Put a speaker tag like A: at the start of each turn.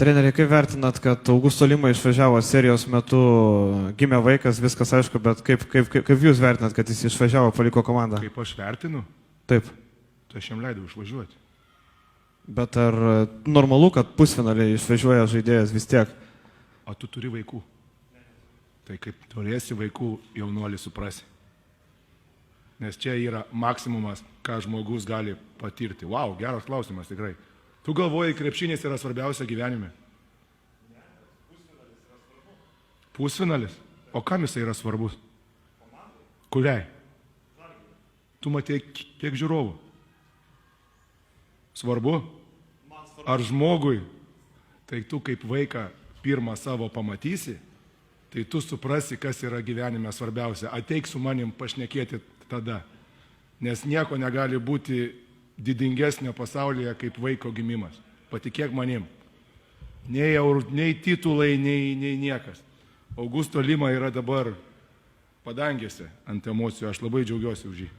A: Treneri, kaip vertinat, kad Augusto Lima išvažiavo serijos metu, gimė vaikas, viskas aišku, bet kaip jūs vertinat, kad jis išvažiavo, paliko komandą?
B: Kaip aš vertinu,
A: Taip.
B: tai aš jam leidau išvažiuoti.
A: Bet ar normalu, kad pusfinaliai išvažiuoja žaidėjas vis tiek?
B: O tu turi vaikų. Tai kaip turėsi vaikų, jaunuolį suprasi. Nes čia yra maksimumas, ką žmogus gali patirti. Vau, geras klausimas tikrai. Tu galvoji, krepšinis yra svarbiausia gyvenime? Pusfinalis? O kam jisai yra svarbus? Kuriai? Tu matei kiek žiūrovų? Svarbu? Ar žmogui? Tai tu kaip vaiką pirmą savo pamatysi, tai tu suprasi, kas yra gyvenime svarbiausia. Ateik su manim pašnekėti tada. Nes nieko negali būti didingesnio pasaulyje kaip vaiko gimimas. Patikėk manim. Nei titulai, nei niekas. Augusto Lima yra dabar padangėse ant emocijų. Aš labai džiaugiuosi už jį.